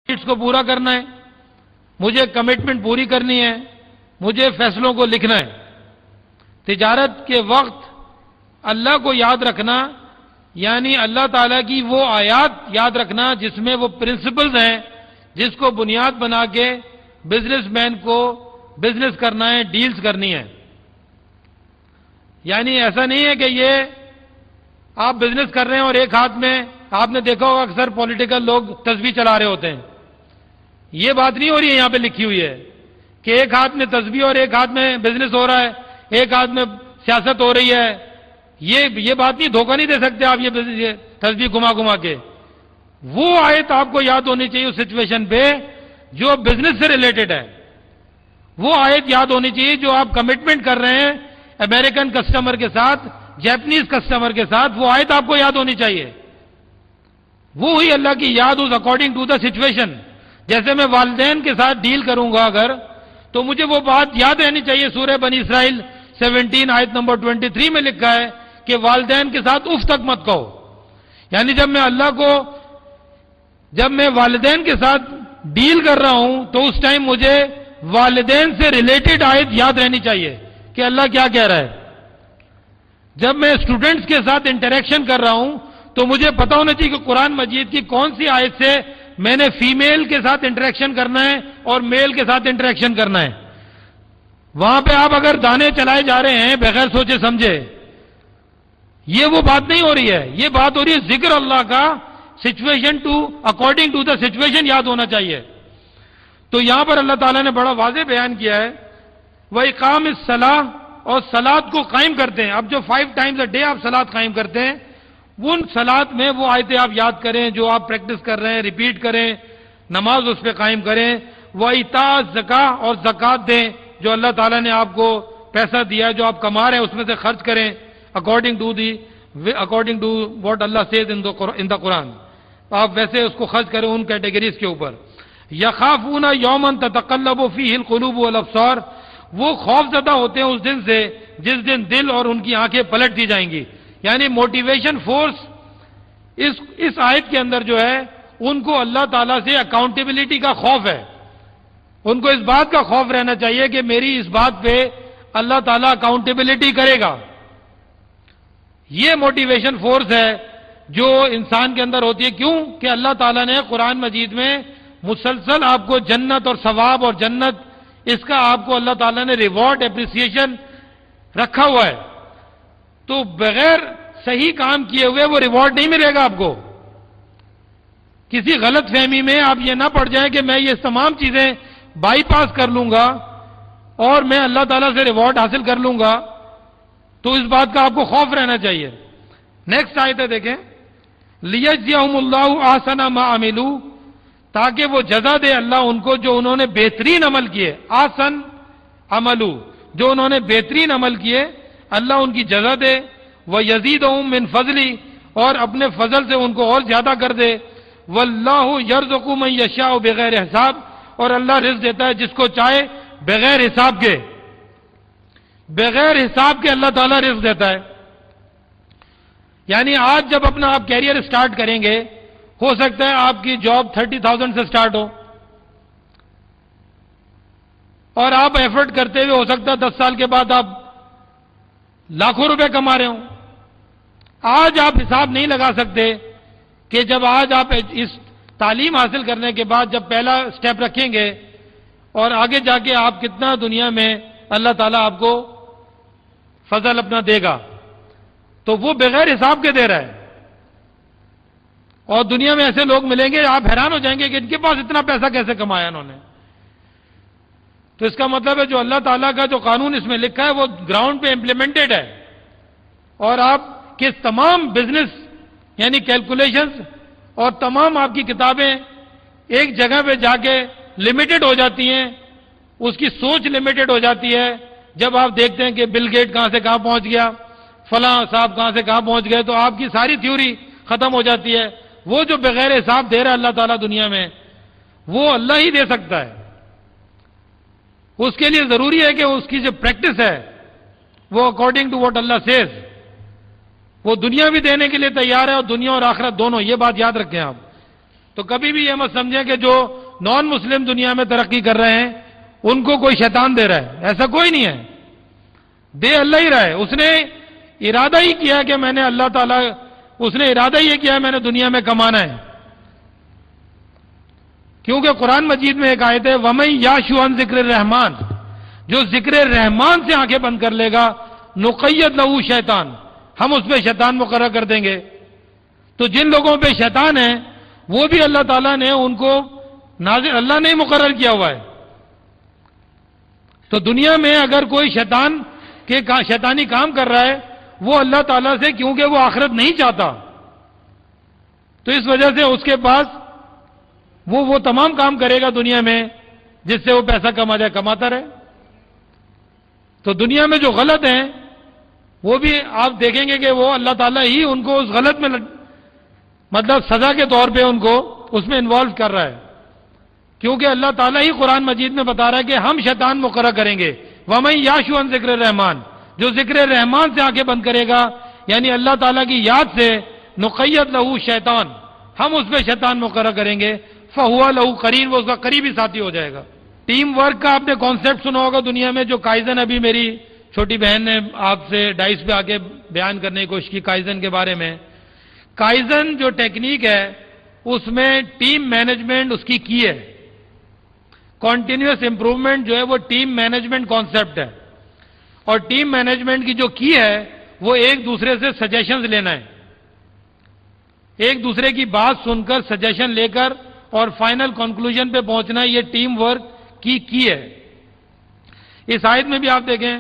Needs کو پورا کرنا ہے، مجھے کمٹمنٹ پوری کرنی ہے، مجھے فیصلوں کو لکھنا ہے۔ تجارت کے وقت اللہ کو یاد رکھنا یعنی اللہ تعالیٰ کی وہ آیات یاد رکھنا جس میں وہ پرنسپلز ہیں جس کو بنیاد بنا کے بزنس مین کو بزنس کرنا ہے، ڈیلز کرنی ہے۔ یعنی ایسا نہیں ہے کہ یہ آپ بزنس کر رہے ہیں اور ایک ہاتھ میں، آپ نے دیکھا ہوگا اکثر پولیٹیکل لوگ تسبیح چلا رہے ہوتے ہیں، یہ بات نہیں ہو رہی ہے یہاں پہ لکھی ہوئی ہے کہ ایک ہاتھ میں تسبیح اور ایک ہاتھ میں بزنس ہو رہا ہے، ایک ہاتھ میں سیاست ہو رہی ہے۔ یہ بات نہیں، دھوکہ نہیں دے سکتے آپ یہ تسبیح گھما گھما کے۔ وہ آیت آپ کو یاد ہونی چاہیے اس سچویشن پہ جو بزنس سے ریلیٹڈ ہے، وہ آیت یاد ہونی چاہیے جو آپ کمٹمنٹ کر رہے ہیں امریکن کسٹمر کے ساتھ، جیپنیز کسٹمر کے ساتھ، وہ آیت آپ کو یاد ہونی چاہیے۔ وہ ہوئی اللہ کی یاد اس اکارڈنگ ٹو دا سچویشن۔ جیسے میں والدین کے ساتھ ڈیل کروں گا اگر، تو مجھے وہ بات یاد رہنی چاہیے۔ سورہ بنی اسرائیل 17 آیت نمبر 23 میں لکھا ہے کہ والدین کے ساتھ اف تک مت کہو۔ یعنی جب میں والدین کے ساتھ ڈیل کر رہا ہوں تو اس ٹائم مجھے والدین سے ریلیٹڈ آیت یاد رہنی چاہیے کہ اللہ کیا کہہ رہا ہے۔ جب میں اسٹوڈنٹس کے ساتھ انٹریکشن کر رہا ہوں تو مجھے پتا ہونا چاہیے کہ قرآن مجید کی کون سی آیت سے میں نے فیمیل کے ساتھ انٹریکشن کرنا ہے اور میل کے ساتھ انٹریکشن کرنا ہے۔ وہاں پہ آپ اگر دانے چلائے جا رہے ہیں بغیر سوچے سمجھے، یہ وہ بات نہیں ہو رہی ہے، یہ بات ہو رہی ہے ذکر اللہ کا، situation to according to the situation یاد ہونا چاہیے۔ تو یہاں پر اللہ تعالیٰ نے بڑا واضح بیان کیا ہے، وَإِقَامِ الصَّلَاةِ، اور صلاۃ کو قائم کرتے ہیں۔ اب جو 5 times a day آپ صلاۃ قائم کرتے ہیں، ان صلاۃ میں وہ آیتیں آپ یاد کریں جو آپ پریکٹس کر رہے ہیں، ریپیٹ کریں، نماز اس پہ قائم کریں۔ وَإِيتَاءِ الزَّكَاةِ، اور زکوٰۃ دیں، جو اللہ تعالیٰ نے آپ کو پیسہ دیا جو آپ کما رہے ہیں اس میں سے خرچ کریں اکارڈنگ ٹو واٹ اللہ سیز ان دا قرآن، آپ ویسے اس کو خرچ کریں ان کیٹیگریز کے اوپر۔ یخافون یوما تتقلب فیہ القلوب والابصار، وہ خوف زدہ ہوتے ہیں اس دن سے جس دن دل اور ان کی آنکھیں پلٹ دی جائیں گی۔ یعنی موٹیویشن فورس اس آیت کے اندر جو ہے ان کو اللہ تعالیٰ سے اکاؤنٹیبلٹی کا خوف ہے، ان کو اس بات کا خوف رہنا چاہیے کہ میری اس بات پہ اللہ تعالیٰ اکاؤنٹیبلٹی کرے گا۔ یہ موٹیویشن فورس ہے جو انسان کے اندر ہوتی ہے۔ کیوں کہ اللہ تعالیٰ نے قرآن مجید میں مسلسل آپ کو جنت اور ثواب اور جنت، اس کا آپ کو اللہ تعالیٰ نے ریوارڈ اپریسیشن رکھا ہوا ہے، تو بغیر صحیح کام کیے ہوئے وہ ریوارڈ نہیں ملے گا آپ کو۔ کسی غلط فہمی میں آپ یہ نہ پڑ جائیں کہ میں یہ تمام چیزیں بائی پاس کر لوں گا اور میں اللہ تعالیٰ سے ریوارڈ حاصل کر لوں گا، تو اس بات کا آپ کو خوف رہنا چاہیے۔ نیکسٹ آیت ہے دیکھیں، لِيَجْزِيَهُمُ اللَّهُ أَحْسَنَ مَا عَمِلُوا، تاکہ وہ جزا دے اللہ ان کو جو انہوں نے بہترین عمل کیے، آسن عملو، جو انہوں نے بہترین عمل کیے اللہ ان کی جزا دے، وَيَزِيدَهُم مِّن فَضْلِهِ، اور اپنے فضل سے ان کو اور زیادہ کر دے، وَاللَّهُ يَرْزُقُ مَن يَشَاءُ بِغَيْرِ حساب، اور اللہ رزق دیتا ہے جس کو چاہے بغیر حساب کے، بغیر حساب کے اللہ تعالیٰ رزق دیتا ہے۔ یعنی آج جب اپنا آپ کیریئر سٹارٹ کریں گے، ہو سکتا ہے آپ کی جاب 30,000 سے سٹارٹ ہو، اور آپ ایفرٹ کرتے ہوئے ہو سکتا ہے 10 سال کے بعد آپ لاکھوں روپے کما رہے ہوں۔ آج آپ حساب نہیں لگا سکتے کہ جب آج آپ اس تعلیم حاصل کرنے کے بعد جب پہلا سٹیپ رکھیں گے اور آگے جا کے آپ کتنا دنیا میں اللہ تعالیٰ آپ کو فضل اپنا دے گا، تو وہ بغیر حساب کے دے رہا ہے۔ اور دنیا میں ایسے لوگ ملیں گے آپ حیران ہو جائیں گے کہ ان کے پاس اتنا پیسہ کیسے کمایا انہوں نے۔ تو اس کا مطلب ہے جو اللہ تعالیٰ کا جو قانون اس میں لکھا ہے وہ گراؤنڈ پہ امپلیمنٹڈ ہے، اور آپ کے تمام بزنس یعنی کیلکولیشنز اور تمام آپ کی کتابیں ایک جگہ پہ جا کے لمیٹڈ ہو جاتی ہیں، اس کی سوچ لمیٹڈ ہو جاتی ہے۔ جب آپ دیکھتے ہیں کہ بل گیٹ کہاں سے کہاں پہنچ گیا، فلاں صاحب کہاں سے کہاں پہنچ گئے، تو آپ کی ساری تھیوری ختم ہو جاتی ہے۔ وہ جو بغیر حساب دے رہا ہے اللہ تعالیٰ دنیا میں، وہ اللہ ہی دے سکتا ہے۔ اس کے لیے ضروری ہے کہ اس کی جو پریکٹس ہے وہ اکارڈنگ ٹو واٹ اللہ سیز، وہ دنیا بھی دینے کے لیے تیار ہے اور دنیا اور آخرت دونوں، یہ بات یاد رکھیں آپ۔ تو کبھی بھی یہ مت سمجھیں کہ جو نان مسلم دنیا میں ترقی کر رہے ہیں ان کو کوئی شیطان دے رہا ہے، ایسا کوئی نہیں ہے، دے اللہ ہی رہا ہے۔ اس نے ارادہ ہی کیا کہ میں نے اللہ تعالیٰ، اس نے ارادہ یہ کیا ہے میں نے دنیا میں کمانا ہے، کیونکہ قرآن مجید میں ایک آیت ہے وَمَن یَعْشُ عَن ذِکْرِ الرَّحْمَٰنِ، جو ذکر رحمان سے آنکھیں بند کر لے گا نقید لہو شیطان، ہم اس پہ شیطان مقرر کر دیں گے۔ تو جن لوگوں پہ شیطان ہے وہ بھی اللہ تعالیٰ نے ان کو نازل، اللہ نے مقرر کیا ہوا ہے۔ تو دنیا میں اگر کوئی شیطان کے شیطانی کام کر رہا ہے وہ اللہ تعالیٰ سے، کیونکہ وہ آخرت نہیں چاہتا، تو اس وجہ سے اس کے پاس وہ تمام کام کرے گا دنیا میں جس سے وہ پیسہ کماتا رہے۔ تو دنیا میں جو غلط ہیں وہ بھی آپ دیکھیں گے کہ وہ اللہ تعالیٰ ہی ان کو اس غلط میں مطلب سزا کے طور پہ ان کو اس میں انوالو کر رہا ہے، کیونکہ اللہ تعالیٰ ہی قرآن مجید میں بتا رہا ہے کہ ہم شیطان مقرر کریں گے۔ وَمَن یَعْشُ عَن ذِکْرِ الرَّحْمَٰنِ، جو ذکر رحمان سے آنکھیں بند کرے گا یعنی اللہ تعالیٰ کی یاد سے، نقید لہو شیطان، ہم اس پہ شیطان مقرر کریں گے، فَهُوَ لَهُ قَرِینٌ، وہ اس کا قریبی ساتھی ہو جائے گا۔ ٹیم ورک کا آپ نے کانسیپٹ سنا ہوگا دنیا میں، جو کائزن ابھی میری چھوٹی بہن نے آپ سے ڈائس پہ آ کے بیان کرنے کی کوشش کی کائزن کے بارے میں۔ کائزن جو ٹیکنیک ہے اس میں ٹیم مینجمنٹ اس کی ہے، کنٹینیوس امپروومنٹ جو ہے وہ ٹیم مینجمنٹ کانسیپٹ ہے، اور ٹیم مینجمنٹ کی جو کی ہے وہ ایک دوسرے سے سجیشنز لینا ہے، ایک دوسرے کی بات سن کر سجیشن لے کر اور فائنل کنکلوژن پہ پہنچنا، یہ ٹیم ورک کی ہے۔ اس آیت میں بھی آپ دیکھیں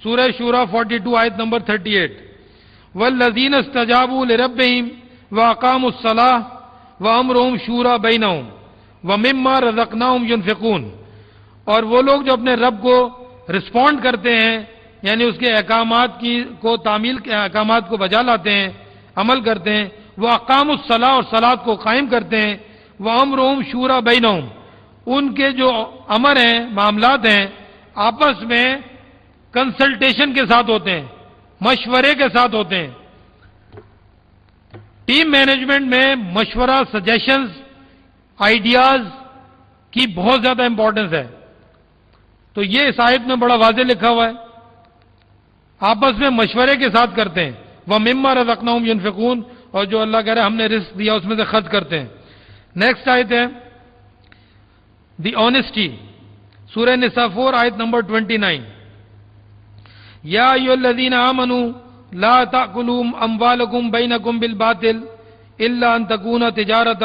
سورہ شورى 42 آیت نمبر 38، وَالَّذِينَ اسْتَجَابُوا لِرَبِّهِمْ وَأَقَامُوا الصَّلَاةَ وَأَمْرُهُمْ شُورَى بَيْنَهُمْ وَمِمَّا رَزَقْنَاهُمْ يُنْفِقُونَ، اور وہ لوگ جو اپنے رب کو رسپونڈ کرتے ہیں یعنی اس کے احکامات احکامات کو بجا لاتے ہیں، عمل کرتے ہیں، وہ اقام الصلاۃ، اور صلاۃ کو قائم کرتے ہیں، وہ امرهم شورى بینہم، ان کے جو امر ہیں، معاملات ہیں، آپس میں کنسلٹیشن کے ساتھ ہوتے ہیں، مشورے کے ساتھ ہوتے ہیں۔ ٹیم مینجمنٹ میں مشورہ، سجیشنز، آئیڈیاز کی بہت زیادہ امپورٹنس ہے۔ تو یہ اس آیت میں بڑا واضح لکھا ہوا ہے، آپس میں مشورے کے ساتھ کرتے ہیں، وَمِمَّا رَزَقْنَاهُمْ يُنْفِقُونَ، اور جو اللہ کہہ رہا ہے ہم نے رزق دیا اس میں سے خرچ کرتے ہیں۔ نیکسٹ آیت ہے دی آنیسٹی، سورہ نساء 4 آیت نمبر 29، یا ایھا الذین آمنوا لا تأکلوا اموالکم بینکم بالباطل الا ان تکون تجارۃ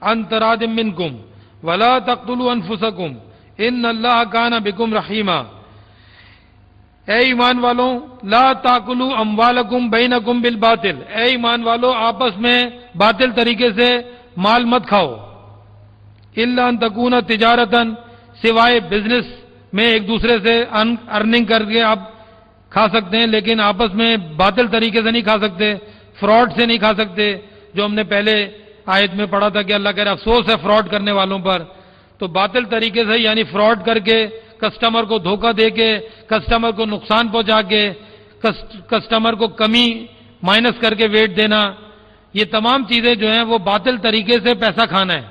عن تراض منکم ولا تقتلوا انفسکم ان اللہ کان بکم رحیما۔ اے ایمان والوں، لا تاکلوا اموالکم بینکم بالباطل، اے ایمان والوں آپس میں باطل طریقے سے مال مت کھاؤ، الا ان تکون تجارتاً، سوائے بزنس میں ایک دوسرے سے ارننگ کر کے آپ کھا سکتے ہیں، لیکن آپس میں باطل طریقے سے نہیں کھا سکتے، فراڈ سے نہیں کھا سکتے، جو ہم نے پہلے آیت میں پڑھا تھا کہ اللہ کہہ رہا افسوس ہے فراڈ کرنے والوں پر۔ تو باطل طریقے سے یعنی فراڈ کر کے، کسٹمر کو دھوکہ دے کے، کسٹمر کو نقصان پہنچا کے، کسٹمر کو کمی مائنس کر کے ویٹ دینا، یہ تمام چیزیں جو ہیں وہ باطل طریقے سے پیسہ کھانا ہے،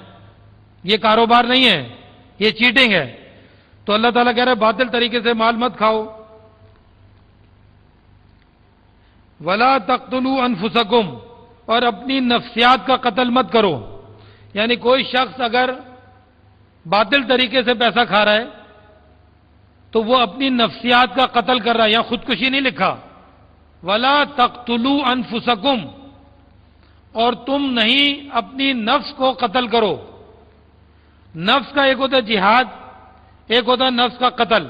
یہ کاروبار نہیں ہے، یہ چیٹنگ ہے۔ تو اللہ تعالیٰ کہہ رہا ہے باطل طریقے سے مال مت کھاؤ۔ وَلَا تَقْتُلُوا أَنفُسَكُمْ، اور اپنی نفسیات کا قتل مت کرو، یعنی کوئی شخص اگر باطل طریقے سے پیسہ کھا رہا ہے تو وہ اپنی نفسیات کا قتل کر رہا ہے، یہاں خودکشی نہیں لکھا، وَلَا تَقْتُلُوا أَنفُسَكُمْ، اور تم نہیں اپنی نفس کو قتل کرو۔ نفس کا ایک ہوتا ہے جہاد، ایک ہوتا ہے نفس کا قتل۔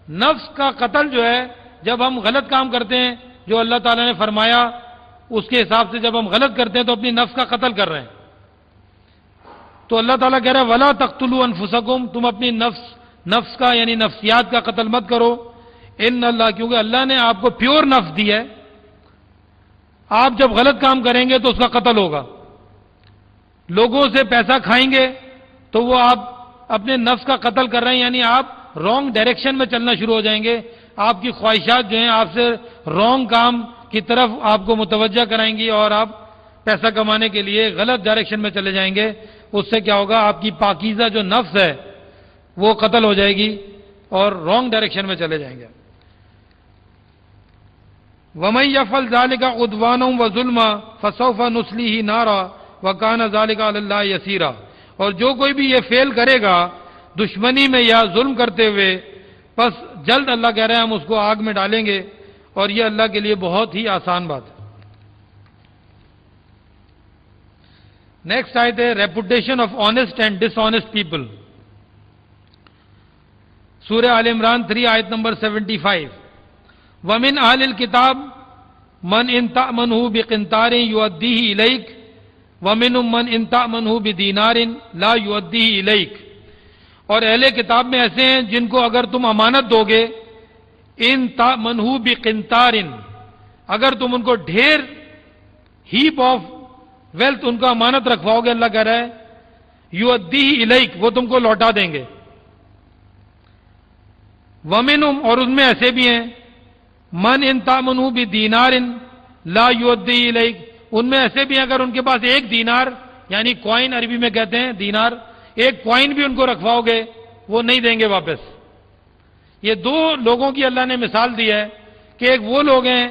نفس کا قتل جو ہے جب ہم غلط کام کرتے ہیں، جو اللہ تعالیٰ نے فرمایا اس کے حساب سے جب ہم غلط کرتے ہیں تو اپنی نفس کا قتل کر رہے ہیں۔ تو اللہ تعالیٰ کہہ رہا ہے وَلَا تَقْتُلُوا أَنفُسَكُمْ، تم اپنی نفس کا یعنی نفسیات کا قتل مت کرو، ان اللہ، کیونکہ اللہ نے آپ کو پیور نفس دی ہے، آپ جب غلط کام کریں گے تو اس کا قتل ہوگا۔ لوگوں سے پیسہ کھائیں گے تو وہ آپ اپنے نفس کا قتل کر رہے ہیں، یعنی آپ رانگ ڈائریکشن میں چلنا شروع ہو جائیں گے، آپ کی خواہشات جو ہیں آپ سے رانگ کام کی طرف آپ کو متوجہ کرائیں گی اور آپ پیسہ کمانے کے لیے غلط ڈائریکشن میں چلے جائیں گے، اس سے کیا ہوگا؟ آپ کی پاکیزہ جو نفس ہے وہ قتل ہو جائے گی اور رانگ ڈائریکشن میں چلے جائیں گے۔ وَمَن يَفْعَلْ ذَلِكَ عُدْوَانًا وَظُلْمًا فَسَوْفَ نُصْلِيهِ نَارًا وَكَانَ ذَلِكَ عَلَى اللَّهِ يَسِيرًا، اور جو کوئی بھی یہ فیل کرے گا دشمنی میں یا ظلم کرتے ہوئے، بس جلد اللہ کہہ رہے ہیں ہم اس کو آگ میں ڈالیں گے، اور یہ اللہ کے لیے بہت ہی آسان بات ہے۔ نیکسٹ آیت ہے reputation of honest and dishonest people, سورہ آل عمران 3 آیت نمبر 75۔ وَمِنْ أَهْلِ الْكِتَابِ مَنْ إِنْ تَأْمَنْهُ بِقِنْطَارٍ يُؤَدِّيهِ إِلَيْكَ وَمِنْهُمْ مَنْ إِنْ تَأْمَنْهُ بِدِينَارٍ لَا يُؤَدِّيهِ إِلَيْكَ، اور اہل کتاب میں ایسے ہیں جن کو اگر تم امانت دو گے، ان تأمنہ بقنطار، اگر تم ان کو ڈھیر ہیپ آف ویلتھ ان کا امانت رکھواؤ گے، اللہ کہہ رہا ہے یؤدیہ الیک، وہ تم کو لوٹا دیں گے۔ ومنہم، اور ان میں ایسے بھی ہیں، من ان تأمنہ بدینار لا یؤدیہ الیک، ان میں ایسے بھی ہیں اگر ان کے پاس ایک دینار یعنی کوائن عربی میں کہتے ہیں دینار، ایک کوائن بھی ان کو رکھواؤ گے وہ نہیں دیں گے واپس۔ یہ دو لوگوں کی اللہ نے مثال دی ہے کہ ایک وہ لوگ ہیں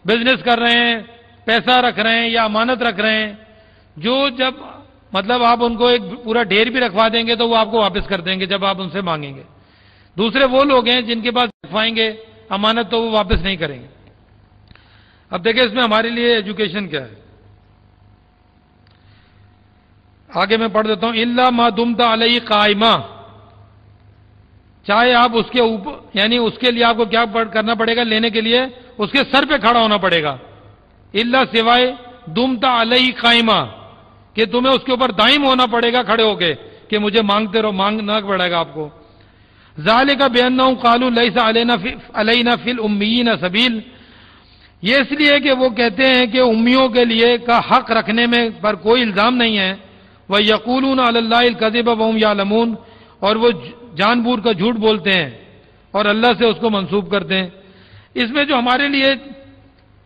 بزنس کر رہے ہیں، پیسہ رکھ رہے ہیں یا امانت رکھ رہے ہیں، جو جب مطلب آپ ان کو ایک پورا ڈھیر بھی رکھوا دیں گے تو وہ آپ کو واپس کر دیں گے جب آپ ان سے مانگیں گے۔ دوسرے وہ لوگ ہیں جن کے پاس رکھوائیں گے امانت تو وہ واپس نہیں کریں گے۔ اب دیکھیں اس میں ہمارے لیے ایجوکیشن کیا ہے، آگے میں پڑھ دیتا ہوں۔ الا ما دمت علیہ قائمہ، چاہے آپ اس کے اوپر یعنی اس کے لیے آپ کو کیا کرنا پڑے گا، لینے کے لیے اس کے سر پہ کھڑا ہونا پڑے گا، الا سوائے دمت علیہ قائمہ، کہ تمہیں اس کے اوپر دائم ہونا پڑے گا کھڑے ہو کے کہ مجھے مانگتے رہو، مانگنا پڑے گا آپ کو۔ ذالک بانہم قالوا لیس علینا فی الامیین سبیل، یہ اس لیے کہ وہ کہتے ہیں کہ امیوں کے لیے کا حق رکھنے میں پر کوئی الزام نہیں ہے، وَيَقُولُونَ عَلَى اللَّهِ الْكَذِبَ وَهُمْ يَعْلَمُونَ، اور وہ جان بوجھ کر جھوٹ بولتے ہیں اور اللہ سے اس کو منسوب کرتے ہیں۔ اس میں جو ہمارے لیے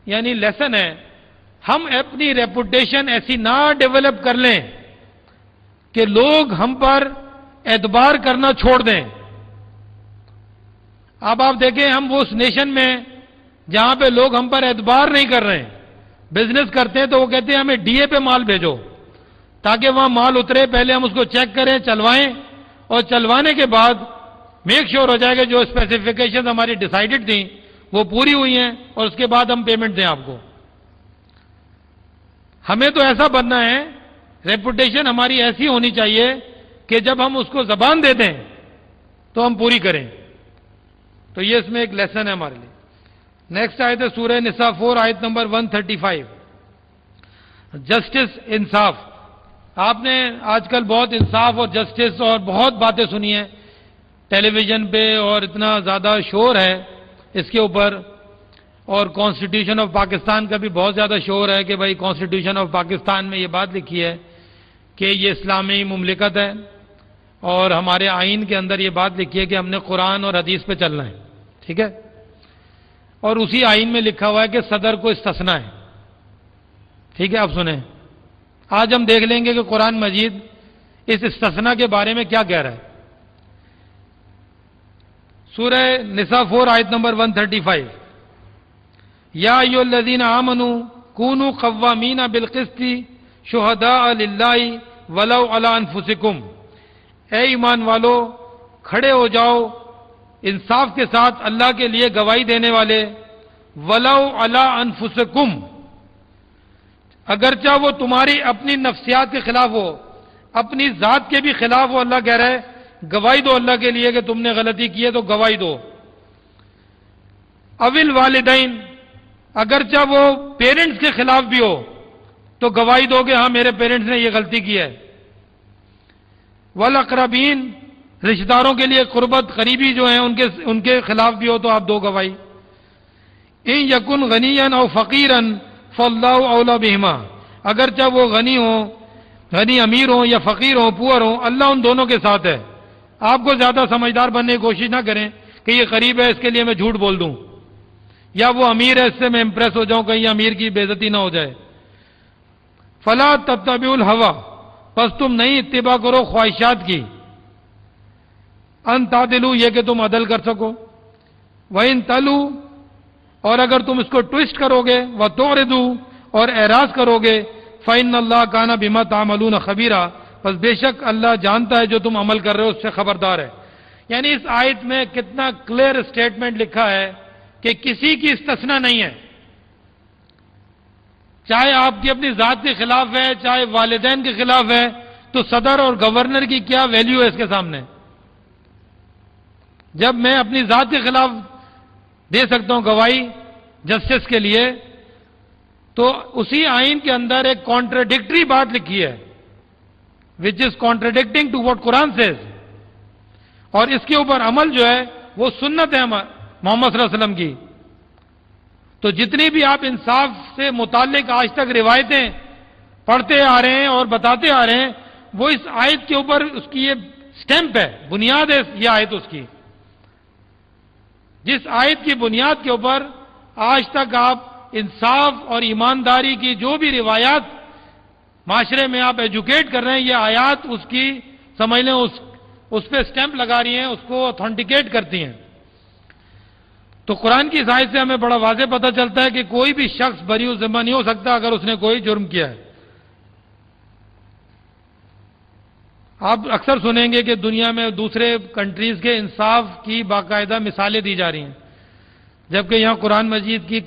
یعنی لیسن ہے، ہم اپنی ریپوٹیشن ایسی نہ ڈیولپ کر لیں کہ لوگ ہم پر اعتبار کرنا چھوڑ دیں۔ اب آپ دیکھیں ہم وہ اس نیشن میں جہاں پہ لوگ ہم پر اعتبار نہیں کر رہے ہیں، بزنس کرتے ہیں تو وہ کہتے ہیں ہمیں ڈی اے پہ مال بھیجو تاکہ وہاں مال اترے، پہلے ہم اس کو چیک کریں، چلوائیں، اور چلوانے کے بعد میک شور ہو جائے گا جو اسپیسیفیکیشن ہماری ڈیسائیڈڈ تھیں وہ پوری ہوئی ہیں، اور اس کے بعد ہم پیمنٹ دیں آپ کو۔ ہمیں تو ایسا بننا ہے، ریپوٹیشن ہماری ایسی ہونی چاہیے کہ جب ہم اس کو زبان دے دیں تو ہم پوری کریں۔ تو یہ اس میں ایک لیسن ہے ہمارے لیے۔ نیکسٹ آیت ہے سورہ نساء 4 آیت نمبر 135، جسٹس، انصاف۔ آپ نے آج کل بہت انصاف اور جسٹس اور بہت باتیں سنی ہیں ٹیلی ویژن پہ، اور اتنا زیادہ شور ہے اس کے اوپر، اور کانسٹیٹیوشن آف پاکستان کا بھی بہت زیادہ شور ہے کہ بھائی کانسٹیٹیوشن آف پاکستان میں یہ بات لکھی ہے کہ یہ اسلامی مملکت ہے، اور ہمارے آئین کے اندر یہ بات لکھی ہے کہ ہم نے قرآن اور حدیث پہ چلنا ہے، ٹھیک ہے، اور اسی آئین میں لکھا ہوا ہے کہ صدر کو استثنا ہے، ٹھیک ہے۔ اب سنیں، آج ہم دیکھ لیں گے کہ قرآن مجید اس استثنا کے بارے میں کیا کہہ رہا ہے۔ سورہ نساء 4 آیت نمبر 135، یا ایھا الذین آمنوا کونوا قوامین بالقسط شہداء للہ ولو علی انفسکم، اے ایمان والو کھڑے ہو جاؤ انصاف کے ساتھ اللہ کے لیے گواہی دینے والے، ولو علی انفسکم، اگرچہ وہ تمہاری اپنی نفسیات کے خلاف ہو، اپنی ذات کے بھی خلاف ہو، اللہ کہہ رہا ہے گواہی دو اللہ کے لیے کہ تم نے غلطی کی ہے تو گواہی دو۔ اوil والدین، اگرچہ وہ پیرنٹس کے خلاف بھی ہو تو گواہی دو کہ ہاں میرے پیرنٹس نے یہ غلطی کی ہے۔ والاقربین، رشتہ داروں کے لیے قربت قریبی جو ہیں ان کے خلاف بھی ہو تو آپ دو گواہی۔ ان یکن غنیا او فقیرا فاللہ اولی بہما، اگرچہ وہ غنی امیر ہوں یا فقیر ہوں، پور ہوں، اللہ ان دونوں کے ساتھ ہے۔ آپ کو زیادہ سمجھدار بننے کی کوشش نہ کریں کہ یہ قریب ہے اس کے لیے میں جھوٹ بول دوں، یا وہ امیر ہے اس سے میں امپریس ہو جاؤں، کہیں امیر کی بے عزتی نہ ہو جائے۔ فلا تتبعوا الهوى، پس تم نہیں اتباع کرو خواہشات کی، ان تعدلوا، یہ کہ تم عدل کر سکو، وَإِن تَلُوا، اور اگر تم اس کو ٹوسٹ کرو گے، وَتُعْرِضُوا، اور اعراض کرو گے، فَإِنَّ اللَّهَ كَانَ بِمَا تَعْمَلُونَ خَبِيرًا، پس بے شک اللہ جانتا ہے جو تم عمل کر رہے ہو، اس سے خبردار ہے۔ یعنی اس آیت میں کتنا کلیئر سٹیٹمنٹ لکھا ہے کہ کسی کی استثناء نہیں ہے، چاہے آپ کی اپنی ذات کے خلاف ہے، چاہے والدین کے خلاف ہے، تو صدر اور گورنر کی کیا ویلیو ہے اس کے سامنے؟ جب میں اپنی ذات کے خلاف دے سکتا ہوں گواہی جسٹس کے لیے، تو اسی آئین کے اندر ایک کانٹراڈکٹری بات لکھی ہے، which is contradicting to what Quran says، اور اس کے اوپر عمل جو ہے وہ سنت ہے محمد صلی اللہ علیہ وسلم کی۔ تو جتنی بھی آپ انصاف سے متعلق آج تک روایتیں پڑھتے آ رہے ہیں اور بتاتے آ رہے ہیں، وہ اس آیت کے اوپر اس کی یہ سٹیمپ ہے، بنیاد ہے یہ آیت اس کی، جس آیت کی بنیاد کے اوپر آج تک آپ انصاف اور ایمانداری کی جو بھی روایات معاشرے میں آپ ایجوکیٹ کر رہے ہیں، یہ آیات اس کی سمجھ لیں اس پہ سٹیمپ لگا رہی ہیں، اس کو اتھینٹیکیٹ کرتی ہیں۔ تو قرآن کی اس آیت سے ہمیں بڑا واضح پتہ چلتا ہے کہ کوئی بھی شخص بری و ذمہ نہیں ہو سکتا اگر اس نے کوئی جرم کیا ہے۔ آپ اکثر سنیں گے کہ دنیا میں دوسرے کنٹریز کے انصاف کی باقاعدہ مثالیں دی جا رہی ہیں، جبکہ یہاں قرآن مجید کی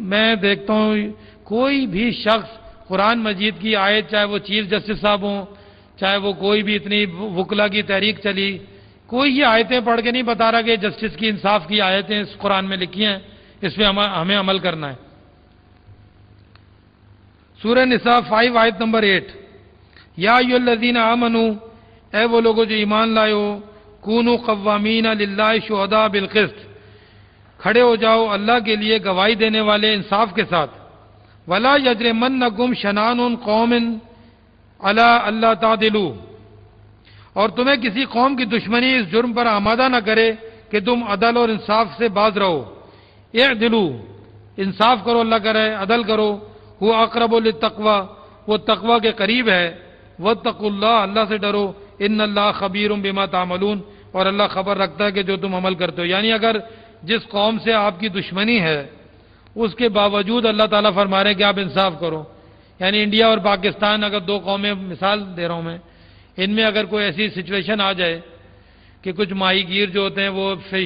میں دیکھتا ہوں کوئی بھی شخص قرآن مجید کی آیت، چاہے وہ چیف جسٹس صاحب ہوں، چاہے وہ کوئی بھی اتنی وکلا کی تحریک چلی، کوئی یہ آیتیں پڑھ کے نہیں بتا رہا کہ جسٹس کی انصاف کی آیتیں اس قرآن میں لکھی ہیں، اس پہ ہمیں عمل کرنا ہے۔ سورہ نساء 5 آیت نمبر 8، یا ایھا الذین آمنوا، اے وہ لوگوں جو ایمان لائے ہو، کونوا قوامین للہ شہداء بالقسط، کھڑے ہو جاؤ اللہ کے لیے گواہی دینے والے انصاف کے ساتھ، ولا یجرمنکم شنآن قوم علی الا تعدلوا، اور تمہیں کسی قوم کی دشمنی اس جرم پر آمادہ نہ کرے کہ تم عدل اور انصاف سے باز رہو، اعدلوا، انصاف کرو، اللہ کرے عدل کرو، هو اقرب للتقوی، وہ تقوی کے قریب ہے، واتقوا اللہ، اللہ سے ڈرو، ان اللہ خبیر بما تعملون، اور اللہ خبر رکھتا ہے کہ جو تم عمل کرتے ہو۔ یعنی اگر جس قوم سے آپ کی دشمنی ہے اس کے باوجود اللہ تعالیٰ فرما رہے ہیں کہ آپ انصاف کرو۔ یعنی انڈیا اور پاکستان اگر دو قومیں، مثال دے رہا ہوں میں، ان میں اگر کوئی ایسی سچویشن آ جائے کہ کچھ ماہی گیر جو ہوتے ہیں وہ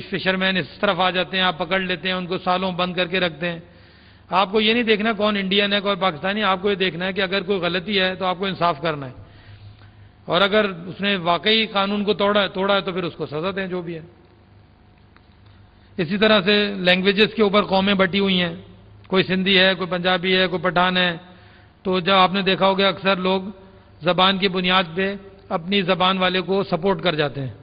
فشرمین اس طرف آ جاتے ہیں، آپ پکڑ لیتے ہیں، ان کو سالوں بند کر کے رکھتے ہیں، آپ کو یہ نہیں دیکھنا کون انڈین ہے کون پاکستانی، آپ کو یہ دیکھنا ہے کہ اگر کوئی غلطی ہے تو آپ کو انصاف کرنا ہے، اور اگر اس نے واقعی قانون کو توڑا ہے تو پھر اس کو سزا دیں جو بھی ہے۔ اسی طرح سے لینگویجز کے اوپر قومیں بٹی ہوئی ہیں، کوئی سندھی ہے، کوئی پنجابی ہے، کوئی پٹھان ہے، تو جب آپ نے دیکھا ہوگا اکثر لوگ زبان کی بنیاد پہ اپنی زبان والے کو سپورٹ کر جاتے ہیں۔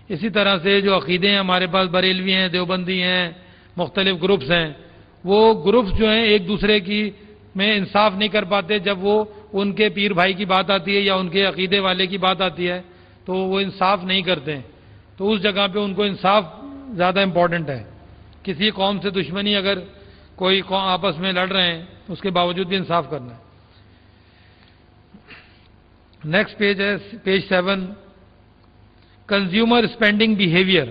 اسی طرح سے جو عقیدے ہیں ہمارے پاس، بریلوی ہیں، دیوبندی ہیں، مختلف گروپس ہیں، وہ گروپس جو ہیں ایک دوسرے کی میں انصاف نہیں کر پاتے، جب وہ ان کے پیر بھائی کی بات آتی ہے یا ان کے عقیدے والے کی بات آتی ہے تو وہ انصاف نہیں کرتے ہیں، تو اس جگہ پہ ان کو انصاف زیادہ امپورٹنٹ ہے۔ کسی قوم سے دشمنی اگر کوئی قوم آپس میں لڑ رہے ہیں اس کے باوجود بھی انصاف کرنا ہے۔ نیکسٹ پیج ہے پیج 7، کنزیومر اسپینڈنگ بیہیویئر،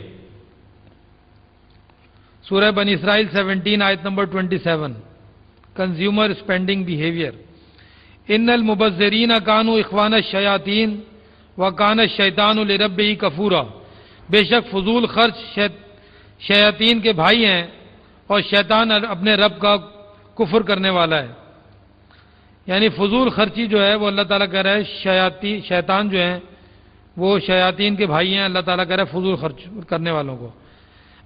سورہ بنی اسرائیل 17 آیت نمبر 27، کنزیومر اسپینڈنگ بیہیویئر، ان المبذرین کانوا اخوان الشیاطین وکان الشیطان لربہ کفورا، بے شک فضول خرچ شیاطین کے بھائی ہیں اور شیطان اپنے رب کا کفر کرنے والا ہے۔ یعنی فضول خرچی جو ہے وہ اللہ تعالیٰ کہہ رہا ہے شیطان جو ہیں وہ شیاطین کے بھائی ہیں، اللہ تعالیٰ کہہ رہا ہے فضول خرچ کرنے والوں کو۔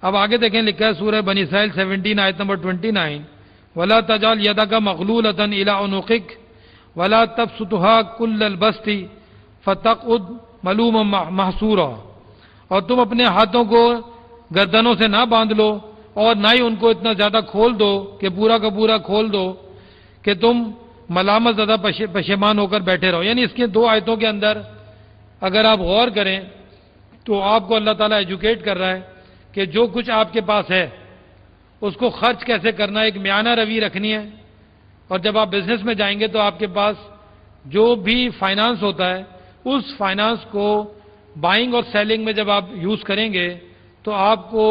اب آگے دیکھیں لکھا ہے سورہ بنی اسرائیل 17 آیت نمبر 29، وَلَا تَجْعَلْ يَدَكَ مَغْلُولَةً إِلَىٰ عُنُقِكَ وَلَا تَبْسُطْهَا كُلَّ الْبَسْطِ فَتَقْعُدْ مَلُومًا مَحْسُورًا، اور تم اپنے ہاتھوں کو گردنوں سے نہ باندھ لو اور نہ ہی ان کو اتنا زیادہ کھول دو کہ پورا کا پورا کھول دو کہ تم ملامت زدہ پشیمان ہو کر بیٹھے رہو۔ یعنی اس کے دو آیتوں کے اندر اگر آپ غور کریں تو آپ کو اللہ تعالیٰ ایجوکیٹ کر رہا ہے کہ جو کچھ آپ کے پاس ہے اس کو خرچ کیسے کرنا ہے، ایک میانہ روی رکھنی ہے، اور جب آپ بزنس میں جائیں گے تو آپ کے پاس جو بھی فائنانس ہوتا ہے اس فائنانس کو بائنگ اور سیلنگ میں جب آپ یوز کریں گے تو آپ کو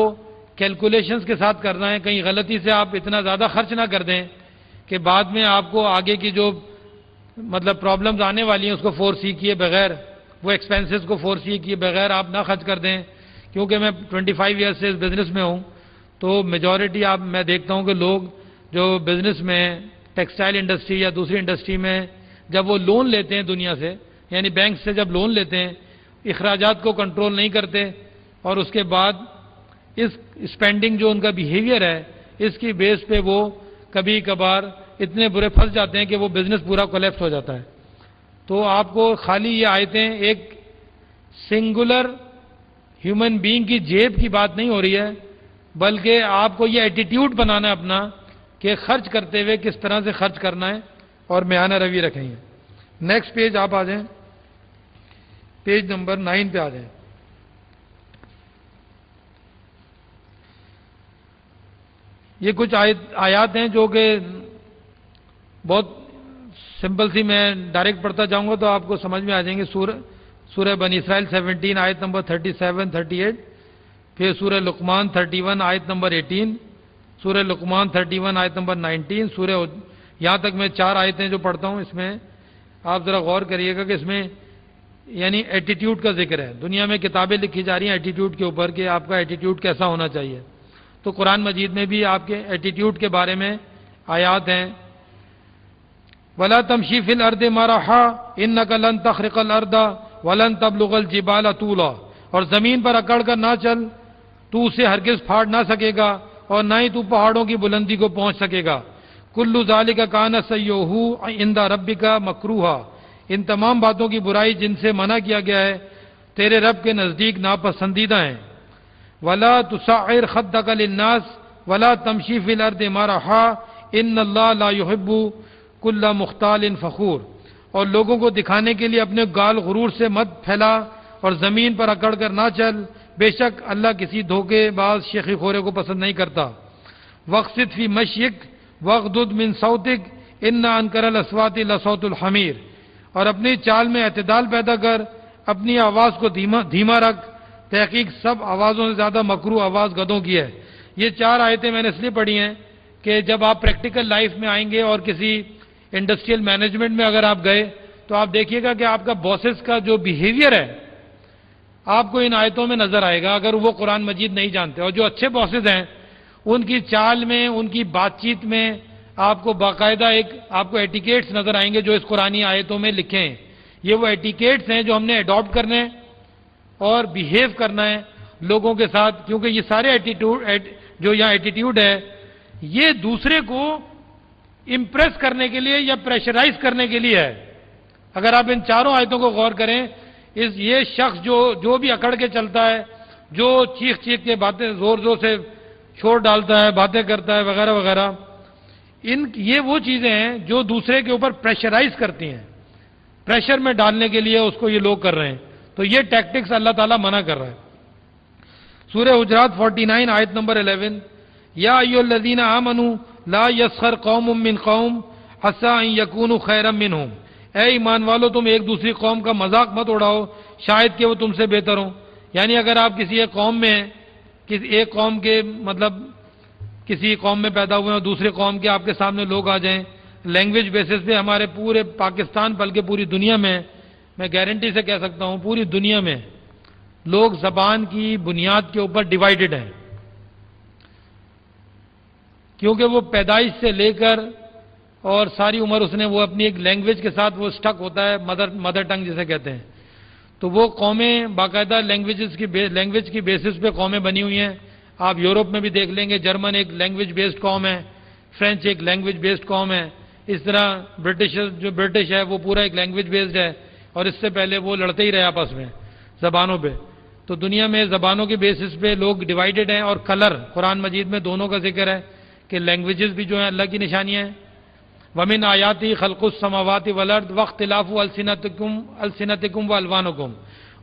کیلکولیشنز کے ساتھ کرنا ہے. کہیں غلطی سے آپ اتنا زیادہ خرچ نہ کر دیں کہ بعد میں آپ کو آگے کی جو مطلب پرابلمز آنے والی ہیں اس کو فور سی کیے بغیر، وہ ایکسپینسز کو فور سی کیے بغیر آپ نہ خرچ کر دیں. کیونکہ میں 25 ایئرس سے اس بزنس میں ہوں تو میجورٹی میں دیکھتا ہوں کہ لوگ جو بزنس میں ٹیکسٹائل انڈسٹری یا دوسری انڈسٹری میں جب وہ لون لیتے ہیں دنیا سے، یعنی بینک سے جب لون لیتے ہیں، اخراجات کو کنٹرول نہیں کرتے اور اس کے بعد اس اسپینڈنگ جو ان کا بیہیویئر ہے اس کی بیس پہ وہ کبھی کبھار اتنے برے پھنس جاتے ہیں کہ وہ بزنس پورا کولیپس ہو جاتا ہے. تو آپ کو خالی یہ آیتیں ایک سنگولر ہیومن بینگ کی جیب کی بات نہیں ہو رہی ہے، بلکہ آپ کو یہ ایٹیٹیوڈ بنانا ہے اپنا کہ خرچ کرتے ہوئے کس طرح سے خرچ کرنا ہے اور میانہ روی رکھیں گے. نیکسٹ پیج آپ آ جائیں، پیج نمبر 9 پہ آ جائیں. یہ کچھ آیات ہیں جو کہ بہت سمپل سی، میں ڈائریکٹ پڑھتا جاؤں گا تو آپ کو سمجھ میں آ جائیں گے. سورہ بنی اسرائیل 17 آیت نمبر 37 38، پھر سورہ لقمان 31 آیت نمبر 18، سورہ لقمان 31 آیت نمبر 19، سورہ یہاں تک میں 4 آیتیں جو پڑھتا ہوں اس میں آپ ذرا غور کریے گا کہ اس میں یعنی ایٹیٹیوڈ کا ذکر ہے. دنیا میں کتابیں لکھی جا رہی ہیں ایٹیٹیوڈ کے اوپر کہ آپ کا ایٹیٹیوڈ کیسا ہونا چاہیے. تو قرآن مجید میں بھی آپ کے ایٹیٹیوڈ کے بارے میں آیات ہیں. وَلَا تَمْشِي فِي الْأَرْضِ مَرَحًا إِنَّكَ لَن تَخْرِقَ الْأَرْضَ وَلَن تَبْلُغَ الْجِبَالَ طُولًا، اور زمین پر اکڑ کر نہ چل، تو اسے ہرگز پھاڑ نہ سکے گا اور نہ ہی تو پہاڑوں کی بلندی کو پہنچ سکے گا. كُلُّ ذَلِكَ كَانَ سَيُّؤُهُ عِندَ رَبِّكَ مَكْرُوهًا، ان تمام باتوں کی برائی جن سے منع کیا گیا ہے تیرے رب کے نزدیک ناپسندیدہ ہیں. وَلَا تُسَعِّرْ خَدَّكَ لِلنَّاسِ وَلَا تَمْشِي فِي الْأَرْضِ مَرَحًا إِنَّ اللَّهَ لَا يُحِبُّ كُلَّ مُخْتَالٍ فَخُورٍ، اور لوگوں کو دکھانے کے لیے اپنے گال غرور سے مت پھیلا اور زمین پر اکڑ کر نہ چل، بے شک اللہ کسی دھوکے باز شیخی خورے کو پسند نہیں کرتا. وَاقْصِدْ فِي مَشْيِكَ وَاغْضُضْ مِنْ صَوْتِكَ إِنَّ أَنكَرَ الْأَصْوَاتِ لَصَوْتُ الْحَمِيرِ، اور اپنی چال میں اعتدال پیدا کر، اپنی آواز کو دھیما رکھ، تحقیق سب آوازوں سے زیادہ مکروہ آواز گدھوں کی ہے. یہ 4 آیتیں میں نے اس لیے پڑھی ہیں کہ جب آپ پریکٹیکل لائف میں آئیں گے اور کسی انڈسٹریل مینجمنٹ میں اگر آپ گئے تو آپ دیکھیے گا کہ آپ کا باسز کا جو بیہیویئر ہے آپ کو ان آیتوں میں نظر آئے گا اگر وہ قرآن مجید نہیں جانتے. اور جو اچھے باسز ہیں ان کی چال میں، ان کی بات چیت میں آپ کو باقاعدہ آپ کو ایٹیکیٹس نظر آئیں گے جو اس قرآنی آیتوں میں لکھے ہیں. یہ وہ ایٹیکیٹس ہیں جو ہم نے اڈاپٹ کرنے ہیں اور بیہیو کرنا ہے لوگوں کے ساتھ، کیونکہ یہ سارے جو یہاں ایٹیٹیوڈ ہے یہ دوسرے کو امپریس کرنے کے لیے یا پریشرائز کرنے کے لیے ہے. اگر آپ ان 4 آیتوں کو غور کریں، یہ شخص جو بھی اکڑ کے چلتا ہے، جو چیخ کے باتیں زور سے چھوڑ ڈالتا ہے، باتیں کرتا ہے وغیرہ وغیرہ، یہ وہ چیزیں ہیں جو دوسرے کے اوپر پریشرائز کرتی ہیں، پریشر میں ڈالنے کے لیے اس کو یہ لوگ کر رہے ہیں. تو یہ ٹیکٹکس اللہ تعالیٰ منع کر رہا ہے. سورہ حجرات 49 آیت نمبر 11، یا ایھا الذین آمنوا لا یسخر قوم من قوم عسى ان یکونوا خیرا منہم، اے ایمان والو تم ایک دوسری قوم کا مذاق مت اڑاؤ شاید کہ وہ تم سے بہتر ہوں. یعنی اگر آپ کسی ایک قوم میں ایک قوم کے مطلب کسی قوم میں پیدا ہوئے اور دوسرے قوم کے آپ کے سامنے لوگ آ جائیں، لینگویج بیسس پہ ہمارے پورے پاکستان بلکہ پوری دنیا میں گارنٹی سے کہہ سکتا ہوں پوری دنیا میں لوگ زبان کی بنیاد کے اوپر ڈیوائیڈڈ ہیں، کیونکہ وہ پیدائش سے لے کر اور ساری عمر اس نے وہ اپنی ایک لینگویج کے ساتھ وہ سٹک ہوتا ہے، مدر ٹنگ جسے کہتے ہیں. تو وہ قومیں باقاعدہ لینگویج کی بیسس پہ قومیں بنی ہوئی ہیں. آپ یورپ میں بھی دیکھ لیں گے، جرمن ایک لینگویج بیسڈ قوم ہے، فرینچ ایک لینگویج بیسڈ قوم ہے، اس طرح برٹش ہے وہ پورا ایک لینگویج بیسڈ ہے، اور اس سے پہلے وہ لڑتے ہی رہے آپس میں زبانوں پہ. تو دنیا میں زبانوں کے بیسس پہ لوگ ڈیوائیڈڈ ہیں. اور کلر قرآن مجید میں دونوں کا ذکر ہے کہ لینگویجز بھی جو ہیں اللہ کی نشانیاں ہیں. وَمِنْ آیَاتِهِ خَلْقُ السَّمَاوَاتِ وَالْأَرْضِ وَاخْتِلَافُ أَلْسِنَتِكُمْ وَأَلْوَانِكُمْ،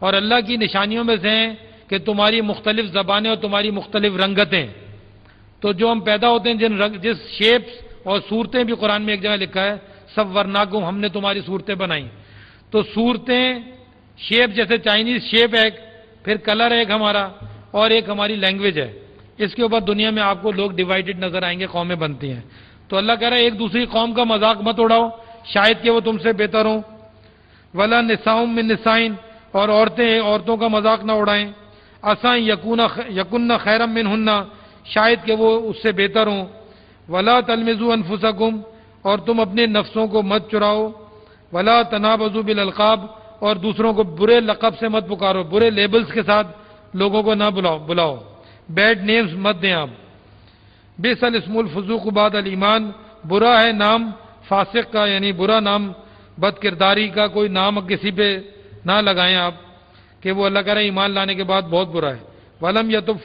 اور اللہ کی نشانیوں میں سے ہیں کہ تمہاری مختلف زبانیں اور تمہاری مختلف رنگتیں. تو جو ہم پیدا ہوتے ہیں جس شیپس اور صورتیں بھی قرآن میں ایک جگہ لکھا ہے سورناکم، ہم نے تمہاری صورتیں بنائی. تو صورتیں شیپ جیسے چائنیز شیپ ہے، پھر کلر ایک ہمارا اور ایک ہماری لینگویج ہے. اس کے اوپر دنیا میں آپ کو لوگ ڈیوائیڈڈ نظر آئیں گے، قومیں بنتی ہیں. تو اللہ کہہ رہا ہے ایک دوسری قوم کا مذاق مت اڑاؤ، شاید کہ وہ تم سے بہتر ہوں. ولا نساء من نساء، اور عورتوں کا مذاق نہ اڑائیں. عسیٰ یکن خیرا منہن، شاید کہ وہ اس سے بہتر ہوں. ولا تلمزوا انفسکم، اور تم اپنے نفسوں کو مت چراؤ. ولا تنابزوا بالالقاب، اور دوسروں کو برے لقب سے مت پکارو، برے لیبلز کے ساتھ لوگوں کو نہ بلاؤ، بیڈ نیمز مت دیں آپ. بئس الاسم الفسوق بعد الایمان، برا ہے نام فاسق کا، یعنی برا نام بد کرداری کا کوئی نام کسی پہ نہ لگائیں آپ کہ وہ اللہ کہہ رہے ایمان لانے کے بعد بہت برا ہے. ولم یتب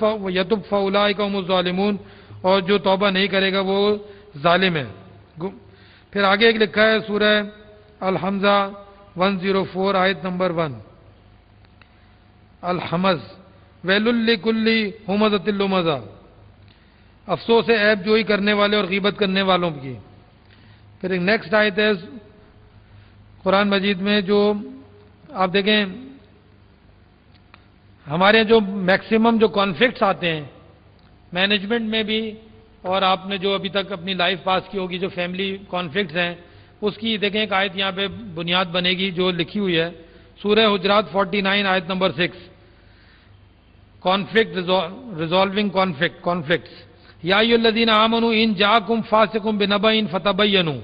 فاولئک هم الظالمون، اور جو توبہ نہیں کرے گا وہ ظالم ہے. پھر آگے ایک لکھا ہے سورہ الحمزہ 104 آیت نمبر 1، الحمز ویل لکل ہمزۃ لمزہ، افسوس ہے عیب جوئی کرنے والے اور غیبت کرنے والوں کی. پھر ایک نیکسٹ آیت ہے قرآن مجید میں، جو آپ دیکھیں ہمارے جو میکسیمم جو کانفلکٹس آتے ہیں مینجمنٹ میں بھی، اور آپ نے جو ابھی تک اپنی لائف پاس کی ہوگی جو فیملی کانفلکٹس ہیں، اس کی دیکھیں ایک آیت یہاں پہ بنیاد بنے گی جو لکھی ہوئی ہے سورہ حجرات 49 آیت نمبر 6، کانفلکٹ ریزالونگ کانفلکٹس. یا ایھا الذین آمنوا ان جاءکم فاسق بنبأ فتبینوا،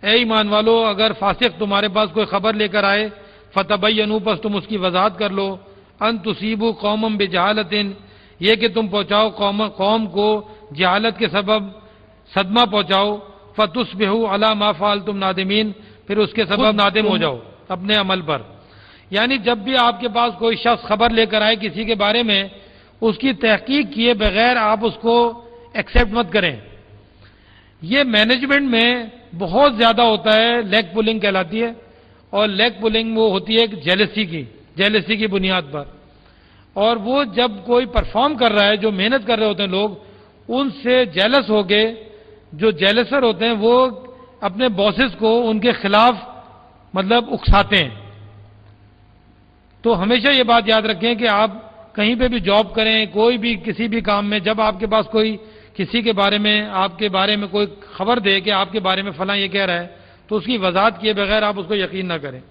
اے ایمان والو اگر فاسق تمہارے پاس کوئی خبر لے کر آئے، فتبینوا، پس تم اس کی وضاحت کر لو. ان تصیبوا قوما بجہالۃ، یہ کہ تم پہنچاؤ قوم کو جہالت کے سبب صدمہ پہنچاؤ. فتصبحوا علی ما فعلتم نادمین، پھر اس کے سبب نادم ہو جاؤ اپنے عمل پر. یعنی جب بھی آپ کے پاس کوئی شخص خبر لے کر آئے کسی کے بارے میں، اس کی تحقیق کیے بغیر آپ اس کو ایکسیپٹ مت کریں. یہ مینجمنٹ میں بہت زیادہ ہوتا ہے، لیگ پولنگ کہلاتی ہے. اور لیگ پولنگ وہ ہوتی ہے جیلسی کی بنیاد پر. اور وہ جب کوئی پرفارم کر رہا ہے، جو محنت کر رہے ہوتے ہیں لوگ، ان سے جیلس ہو کے جو جیلسر ہوتے ہیں وہ اپنے باسز کو ان کے خلاف مطلب اکساتے ہیں. تو ہمیشہ یہ بات یاد رکھیں کہ آپ کہیں پہ بھی جاب کریں، کوئی بھی کسی بھی کام میں، جب آپ کے پاس کوئی کسی کے بارے میں آپ کے بارے میں کوئی خبر دے کہ آپ کے بارے میں فلاں یہ کہہ رہا ہے، تو اس کی وضاحت کیے بغیر آپ اس کو یقین نہ کریں.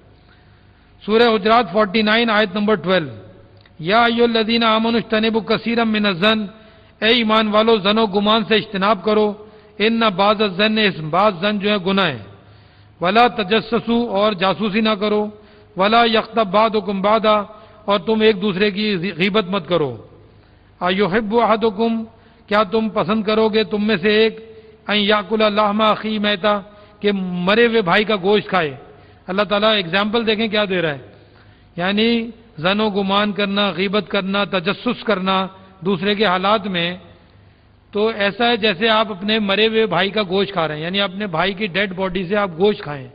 سورہ حجرات 49 آیت نمبر 12، یا ایھا الذین آمنوا اجتنبوا کثیرا من الظن، اے ایمان والو ظن و گمان سے اجتناب کرو. ان بعض الظن اسم، بعض ظن جو ہے گناہ ہے. ولا تجسسوا، اور جاسوسی نہ کرو. ولا یغتب بعضکم بعضا، اور تم ایک دوسرے کی غیبت مت کرو. ایحب احدکم، کیا تم پسند کرو گے تم میں سے ایک، ان یاکل لحم اخیہ میتا، کہ مرے ہوئے بھائی کا گوشت کھائے. اللہ تعالیٰ ایگزامپل دیکھیں کیا دے رہا ہے، یعنی ظن و گمان کرنا، غیبت کرنا، تجسس کرنا دوسرے کے حالات میں، تو ایسا ہے جیسے آپ اپنے مرے ہوئے بھائی کا گوشت کھا رہے ہیں، یعنی اپنے بھائی کی ڈیڈ باڈی سے آپ گوشت کھائیں.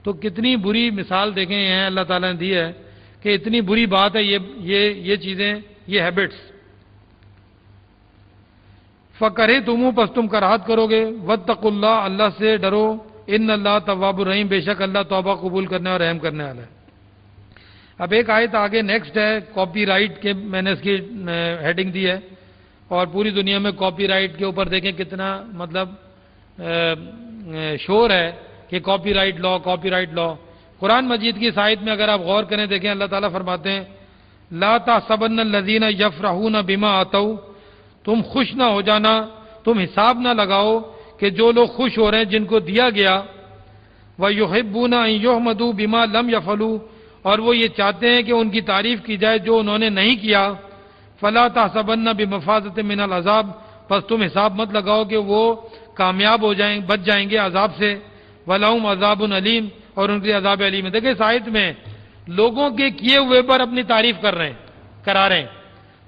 تو کتنی بری مثال دیکھیں ہیں اللہ تعالیٰ نے دی ہے کہ اتنی بری بات ہے یہ چیزیں، یہ ہیبٹس. فَكَرِهْتُمُوهُ، پس تم کراہت کرو گے. وَاتَّقُوا اللَّهَ، اللہ سے ڈرو. ان اللہ تواب الرحیم، بے شک اللہ توبہ قبول کرنے اور رحم کرنے والا ہے. اب ایک آیت آگے نیکسٹ ہے کاپی رائٹ کے، میں نے اس کی ہیڈنگ دی ہے، اور پوری دنیا میں کاپی رائٹ کے اوپر دیکھیں کتنا مطلب شور ہے کہ کاپی رائٹ لا. قرآن مجید کی اس آیت میں اگر آپ غور کریں دیکھیں اللہ تعالیٰ فرماتے ہیں لا تحسبن الذین یفرحون بما آتوا، تم خوش نہ ہو جانا، تم حساب نہ لگاؤ کہ جو لوگ خوش ہو رہے ہیں جن کو دیا گیا. وَيُحِبُّونَ أَن يُحْمَدُوا بِمَا لَمْ يَفْعَلُوا، اور وہ یہ چاہتے ہیں کہ ان کی تعریف کی جائے جو انہوں نے نہیں کیا. فَلَا تَحْسَبَنَّ بِمَفَازَةٍ مِّنَ الْعَذَابِ، بس تم حساب مت لگاؤ کہ وہ کامیاب ہو جائیں، بچ جائیں گے عذاب سے. وَلَهُمْ عَذَابٌ أَلِيمٌ، اور ان کے لیے عذاب علیم ہے. دیکھیں اس آیت میں لوگوں کے کیے ہوئے پر اپنی تعریف کرا رہے ہیں.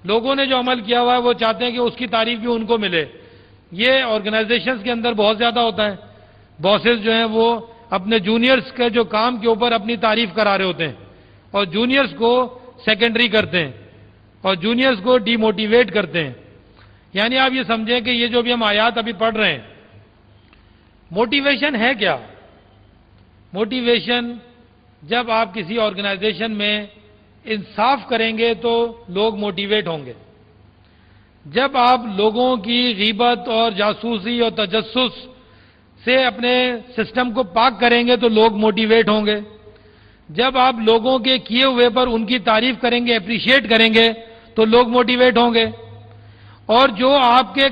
لوگوں نے جو عمل کیا ہوا ہے وہ چاہتے ہیں کہ اس کی تعریف بھی ان کو ملے. یہ آرگنائزیشنز کے اندر بہت زیادہ ہوتا ہے. باسز جو ہیں وہ اپنے جونیئرز کے جو کام کے اوپر اپنی تعریف کرا رہے ہوتے ہیں اور جونیئرز کو سیکنڈری کرتے ہیں اور جونیئرز کو ڈی موٹیویٹ کرتے ہیں. یعنی آپ یہ سمجھیں کہ یہ جو بھی ہم آیات ابھی پڑھ رہے ہیں، موٹیویشن ہے کیا؟ موٹیویشن جب آپ کسی آرگنائزیشن میں انصاف کریں گے تو لوگ موٹیویٹ ہوں گے. جب آپ لوگوں کی غیبت اور جاسوسی اور تجسس سے اپنے سسٹم کو پاک کریں گے تو لوگ موٹیویٹ ہوں گے. جب آپ لوگوں کے کیے ہوئے پر ان کی تعریف کریں گے، اپریشیٹ کریں گے تو لوگ موٹیویٹ ہوں گے. اور جو آپ کے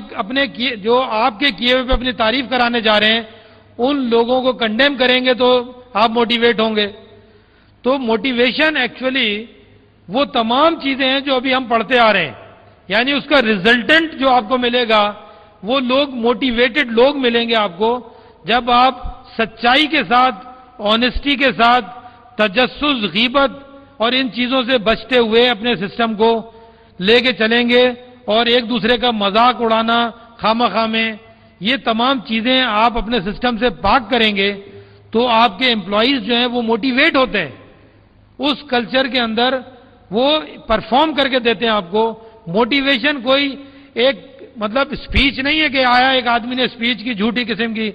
کیے ہوئے پہ اپنی تعریف کرانے جا رہے ہیں ان لوگوں کو کنڈیم کریں گے تو آپ موٹیویٹ ہوں گے. تو موٹیویشن ایکچولی وہ تمام چیزیں ہیں جو ابھی ہم پڑھتے آ رہے ہیں، یعنی اس کا ریزلٹنٹ جو آپ کو ملے گا وہ لوگ موٹیویٹڈ لوگ ملیں گے آپ کو جب آپ سچائی کے ساتھ، آنےسٹی کے ساتھ، تجسس، غیبت اور ان چیزوں سے بچتے ہوئے اپنے سسٹم کو لے کے چلیں گے. اور ایک دوسرے کا مذاق اڑانا خامخواہ میں، یہ تمام چیزیں آپ اپنے سسٹم سے پاک کریں گے تو آپ کے امپلائیز جو ہیں وہ موٹیویٹ ہوتے ہیں. اس کلچر کے اندر وہ پرفارم کر کے دیتے ہیں آپ کو. موٹیویشن کوئی ایک مطلب اسپیچ نہیں ہے کہ آیا ایک آدمی نے اسپیچ کی جھوٹی قسم کی،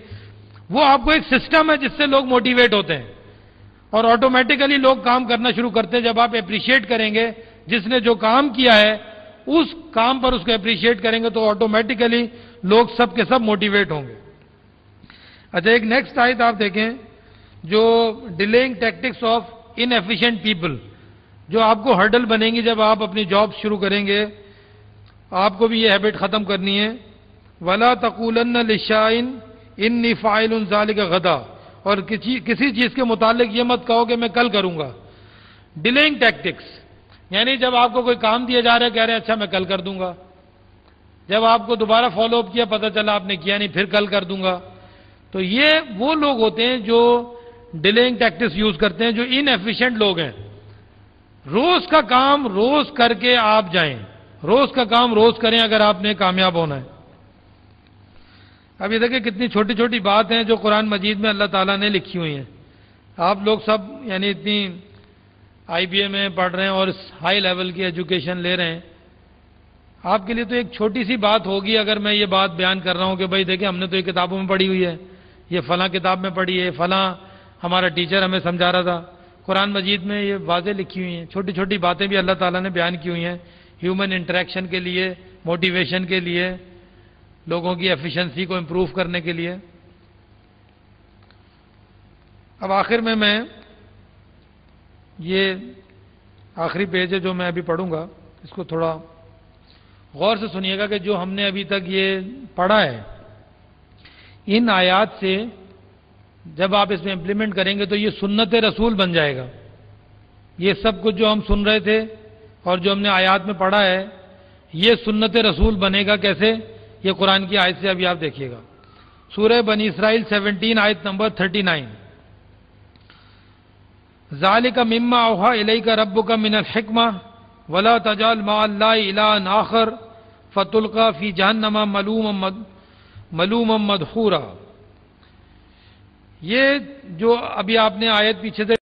وہ آپ کو ایک سسٹم ہے جس سے لوگ موٹیویٹ ہوتے ہیں اور آٹومیٹیکلی لوگ کام کرنا شروع کرتے ہیں. جب آپ اپریشیٹ کریں گے جس نے جو کام کیا ہے اس کام پر اس کو اپریشیٹ کریں گے تو آٹومیٹیکلی لوگ سب کے سب موٹیویٹ ہوں گے. اچھا، ایک نیکسٹ آیت آپ دیکھیں جو dealing tactics of inefficient people, جو آپ کو ہرڈل بنیں گی جب آپ اپنی جاب شروع کریں گے. آپ کو بھی یہ ہیبٹ ختم کرنی ہے. وَلَا تَقُولَنَّ لِشَيْءٍ إِنِّي فَاعِلٌ ذَلِكَ غَدًا، اور کسی چیز کے متعلق یہ مت کہو کہ میں کل کروں گا. ڈیلیئنگ ٹیکٹکس یعنی جب آپ کو کوئی کام دیا جا رہا ہے کہہ رہے ہیں اچھا میں کل کر دوں گا. جب آپ کو دوبارہ فالو اپ کیا پتہ چلا آپ نے کیا نہیں، پھر کل کر دوں گا. تو یہ وہ لوگ ہوتے ہیں جو ڈیلیئنگ ٹیکٹکس یوز کرتے ہیں، جو ان ایفیشینٹ لوگ ہیں. روز کا کام روز کر کے آپ جائیں، روز کا کام روز کریں اگر آپ نے کامیاب ہونا ہے. اب یہ دیکھیں کتنی چھوٹی چھوٹی بات ہیں جو قرآن مجید میں اللہ تعالیٰ نے لکھی ہوئی ہیں. آپ لوگ سب یعنی اتنی آئی بی اے میں پڑھ رہے ہیں اور ہائی لیول کی ایجوکیشن لے رہے ہیں. آپ کے لیے تو ایک چھوٹی سی بات ہوگی اگر میں یہ بات بیان کر رہا ہوں کہ بھائی دیکھیں ہم نے تو یہ کتابوں میں پڑھی ہوئی ہے، یہ فلاں کتاب میں پڑھی ہے، فلاں ہمارا ٹیچر ہمیں سمجھا رہا تھا. قرآن مجید میں یہ واضح لکھی ہوئی ہیں. چھوٹی چھوٹی باتیں بھی اللہ تعالیٰ نے بیان کی ہوئی ہیں ہیومن انٹریکشن کے لیے، موٹیویشن کے لیے، لوگوں کی ایفیشنسی کو امپروو کرنے کے لیے. اب آخر میں یہ آخری پیج ہے جو میں ابھی پڑھوں گا، اس کو تھوڑا غور سے سنیے گا کہ جو ہم نے ابھی تک یہ پڑھا ہے ان آیات سے جب آپ اس میں امپلیمنٹ کریں گے تو یہ سنت رسول بن جائے گا. یہ سب کچھ جو ہم سن رہے تھے اور جو ہم نے آیات میں پڑھا ہے یہ سنت رسول بنے گا. کیسے؟ یہ قرآن کی آیت سے ابھی آپ دیکھیے گا. سورہ بنی اسرائیل 17 آیت نمبر 39. ذالک مما اوحی الیک ربک من الحکمہ ولا تجعل مع اللہ الہا آخر فتلقى فی جہنم ملوما مدحورا. یہ جو ابھی آپ نے آیت پیچھے سے